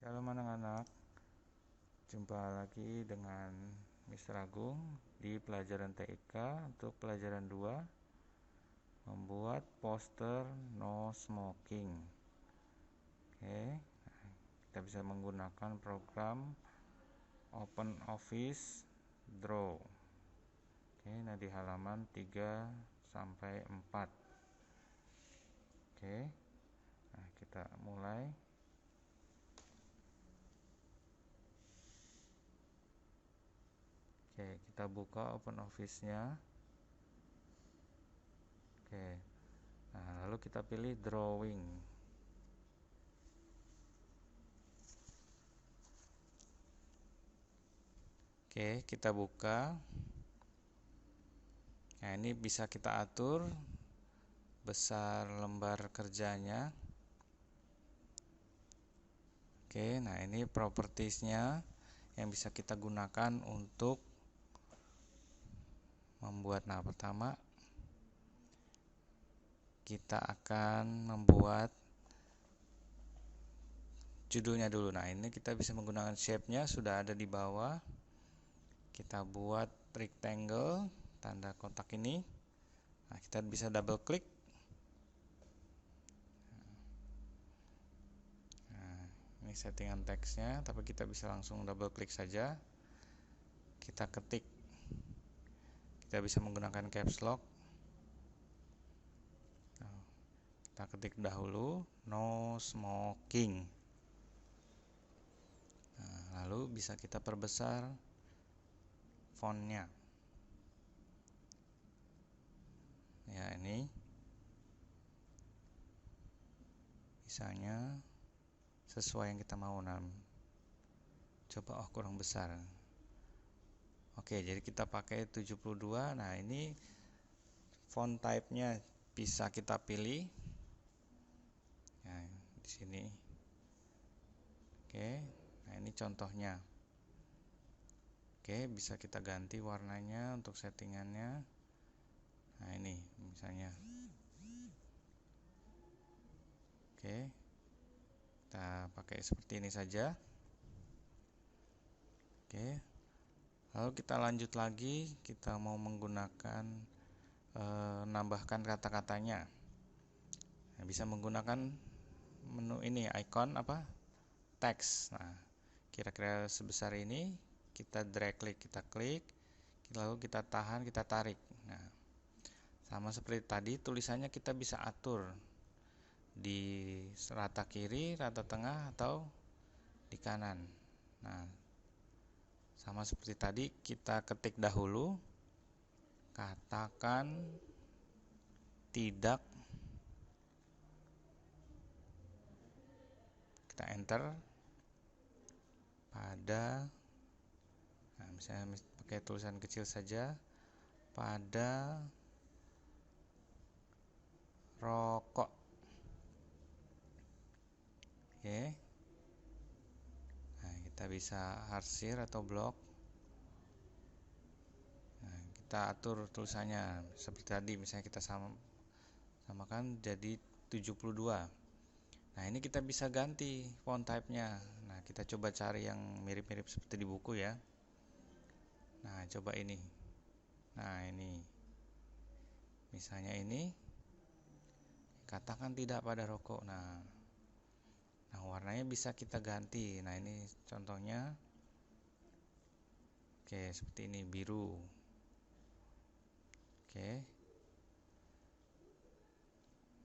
Shalom anak-anak, jumpa lagi dengan Mr. Agung di pelajaran TIK untuk pelajaran 2, membuat poster no smoking. Oke, kita bisa menggunakan program OpenOffice Draw. Oke, nah di halaman 3 sampai 4. Oke, nah kita mulai. Oke, kita buka OpenOffice-nya. Oke, nah lalu kita pilih drawing. Oke, kita buka. Nah, ini bisa kita atur besar lembar kerjanya. Oke, nah ini propertiesnya yang bisa kita gunakan untuk membuat. Nah, pertama kita akan membuat judulnya dulu. Nah, ini kita bisa menggunakan shape-nya, sudah ada di bawah. Kita buat rectangle, tanda kotak ini. Nah, kita bisa double klik. Nah, ini settingan teksnya, tapi kita bisa langsung double klik saja. Kita ketik. Kita bisa menggunakan caps lock. Kita ketik dahulu no smoking. Nah, lalu bisa kita perbesar fontnya. Ya, ini misalnya sesuai yang kita mau. Nah, coba kurang besar. Oke, jadi kita pakai 72. Nah, ini font type-nya bisa kita pilih. Nah, di sini. Oke, nah ini contohnya. Oke, bisa kita ganti warnanya untuk settingannya. Nah, ini misalnya. Oke, kita pakai seperti ini saja. Oke, lalu kita lanjut lagi. Kita mau menggunakan nambahkan kata-katanya. Nah, bisa menggunakan menu ini, icon teks. Nah, kira-kira sebesar ini. Kita drag klik, kita klik, lalu kita tahan, kita tarik. Nah, sama seperti tadi, tulisannya kita bisa atur di rata kiri, rata tengah, atau di kanan. Nah, sama seperti tadi, kita ketik dahulu, katakan tidak, kita enter pada, nah misalnya pakai tulisan kecil saja, pada rokok. Oke, nah kita bisa harsir atau blok. Nah, kita atur tulisannya seperti tadi, misalnya kita samakan jadi 72. Nah, ini kita bisa ganti font type-nya. Nah, kita coba cari yang mirip-mirip seperti di buku ya. Nah, coba ini. Nah, ini. Misalnya ini. Katakan tidak pada rokok. Nah, warnanya bisa kita ganti. Nah, ini contohnya. Oke, seperti ini, biru. Oke.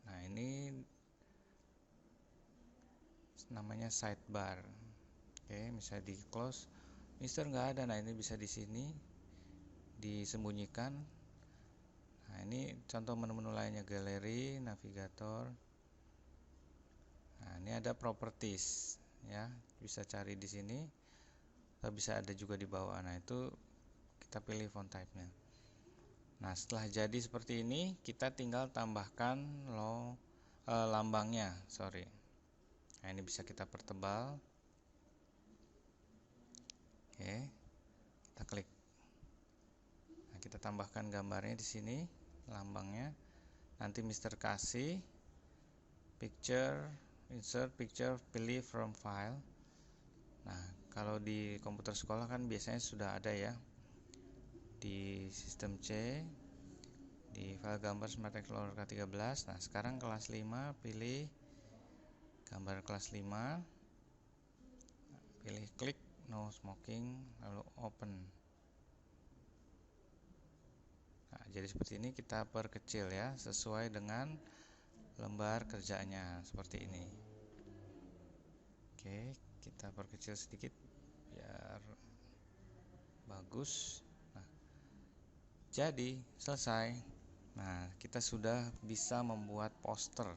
Nah, ini namanya sidebar. Oke, misalnya di close, Mister nggak ada. Nah, ini bisa di sini disembunyikan. Nah, ini contoh menu-menu lainnya, galeri, navigator. Nah, ini ada properties ya, bisa cari di sini. Atau bisa ada juga di bawah. Nah, itu kita pilih font type-nya. Nah, setelah jadi seperti ini, kita tinggal tambahkan lambangnya, Nah, ini bisa kita pertebal. Oke, kita klik. Nah, kita tambahkan gambarnya di sini, lambangnya. Nanti Mister kasih picture, insert picture, pilih from file. Nah, kalau di komputer sekolah kan biasanya sudah ada ya di sistem C, di file gambar Smart Explorer K13. Nah, sekarang kelas 5, pilih gambar kelas 5, pilih klik no smoking, lalu open. Nah, jadi seperti ini, kita perkecil ya, sesuai dengan lembar kerjanya, seperti ini. Oke, kita perkecil sedikit biar bagus. Nah, jadi selesai. Nah, kita sudah bisa membuat poster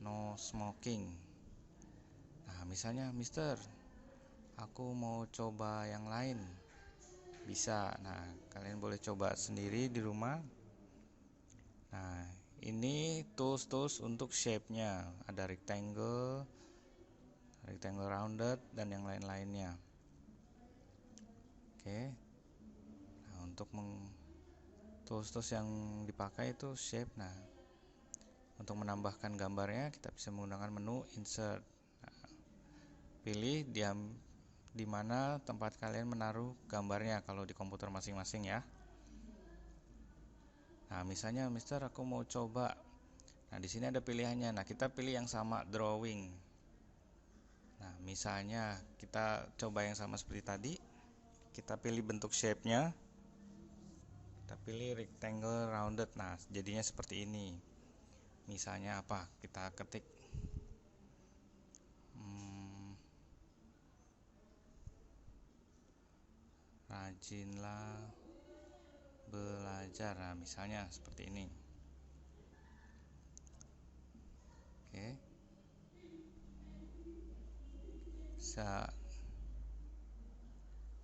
no smoking. Nah, misalnya, Mister, aku mau coba yang lain. Bisa. Nah, kalian boleh coba sendiri di rumah. Nah, ini tools-tools untuk shape-nya. Ada rectangle, rounded, dan yang lain-lainnya. Oke. Nah, untuk tools-tools yang dipakai itu shape. Nah, untuk menambahkan gambarnya kita bisa menggunakan menu insert. Nah, pilih di mana tempat kalian menaruh gambarnya kalau di komputer masing-masing ya. Nah, misalnya, Mister, aku mau coba. Nah, di sini ada pilihannya. Nah, kita pilih yang sama, drawing. Nah, misalnya kita coba yang sama seperti tadi. Kita pilih bentuk shape-nya. Kita pilih rectangle rounded. Nah, jadinya seperti ini. Misalnya apa? Kita ketik rajinlah belajar. Nah, misalnya seperti ini. Oke.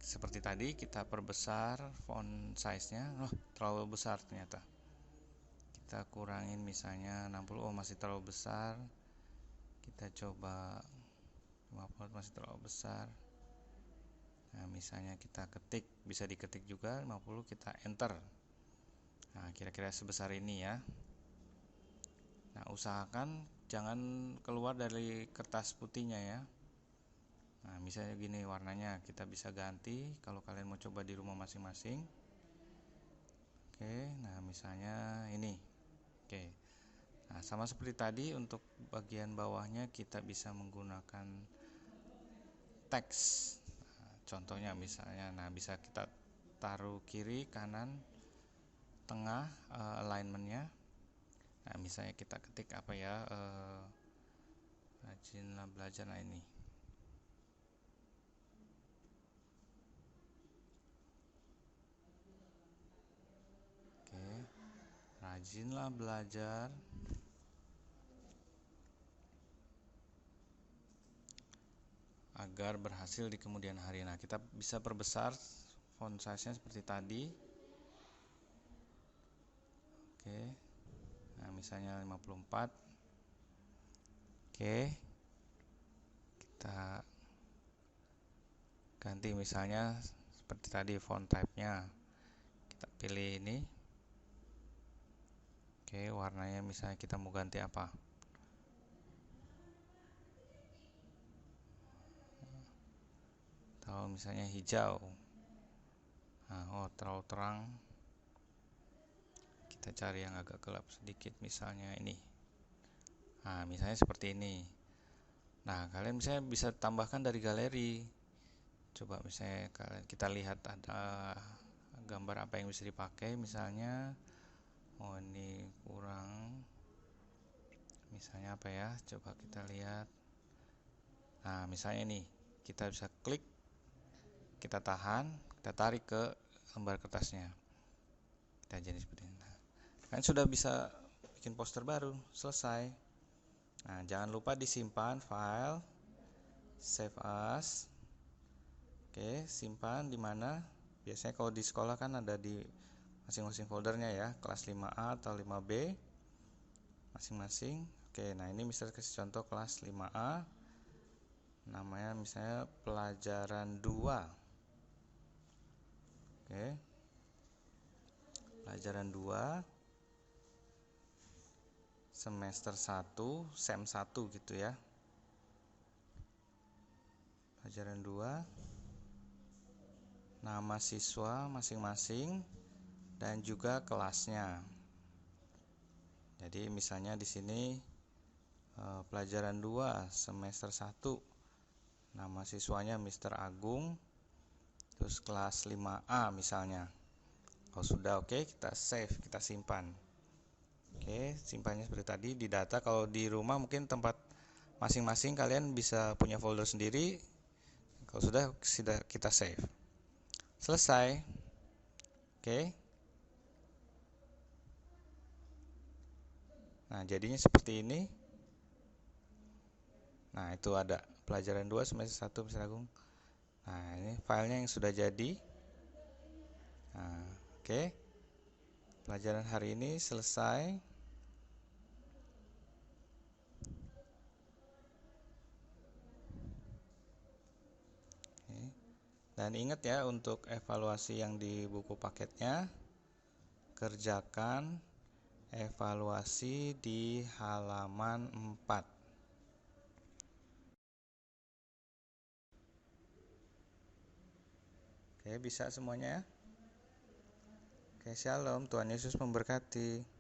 Seperti tadi kita perbesar font size-nya. Oh, terlalu besar ternyata. Kita kurangin misalnya 60. Oh, masih terlalu besar. Kita coba 50, masih terlalu besar. Nah, misalnya kita ketik, bisa diketik juga 50, kita enter. Nah, kira-kira sebesar ini ya. Nah, usahakan jangan keluar dari kertas putihnya ya. Nah, misalnya gini warnanya, kita bisa ganti kalau kalian mau coba di rumah masing-masing. Oke, nah misalnya ini. Oke. Nah, sama seperti tadi, untuk bagian bawahnya kita bisa menggunakan teks. Nah, contohnya misalnya, nah bisa kita taruh kiri, kanan, tengah alignmentnya. Nah, misalnya kita ketik apa ya, rajinlah belajar. Nah, ini. Oke, rajinlah belajar agar berhasil di kemudian hari. Nah, kita bisa perbesar font size-nya seperti tadi. Oke. Nah, misalnya 54. Oke. Kita ganti misalnya seperti tadi font type-nya. Kita pilih ini. Oke, warnanya misalnya kita mau ganti apa? Atau misalnya hijau. Nah, oh terlalu terang. Kita cari yang agak gelap sedikit, misalnya ini. Nah, misalnya seperti ini. Nah, kalian misalnya bisa tambahkan dari galeri. Coba misalnya kita lihat ada gambar apa yang bisa dipakai. Misalnya, oh ini kurang. Misalnya apa ya? Coba kita lihat. Nah, misalnya ini, kita bisa klik, kita tahan, kita tarik ke lembar kertasnya. Kita jadi seperti ini. Nah, kan sudah bisa bikin poster baru, selesai. Nah, jangan lupa disimpan file, save as. Oke, simpan di mana? Biasanya kalau di sekolah kan ada di masing-masing foldernya ya, kelas 5A atau 5B masing-masing. Oke, nah ini misalnya kasih contoh kelas 5A. Namanya misalnya pelajaran 2. Oke. Pelajaran 2 semester 1 sem 1 gitu ya. Pelajaran 2, nama siswa masing-masing dan juga kelasnya. Jadi misalnya di sini pelajaran 2 semester 1, nama siswanya Mr. Agung, terus kelas 5A misalnya. Kalau sudah oke, kita save, kita simpan. Oke, simpannya seperti tadi di data. Kalau di rumah mungkin tempat masing-masing kalian bisa punya folder sendiri. Kalau sudah kita save. Selesai. Oke. Nah, jadinya seperti ini. Nah, itu ada pelajaran 2 semester 1 Mr. Agung. Nah, ini filenya yang sudah jadi. Nah, oke. Pelajaran hari ini selesai. Oke. Dan ingat ya, untuk evaluasi yang di buku paketnya, kerjakan evaluasi di halaman 4. Oke, bisa semuanya ya? Oke, shalom, Tuhan Yesus memberkati.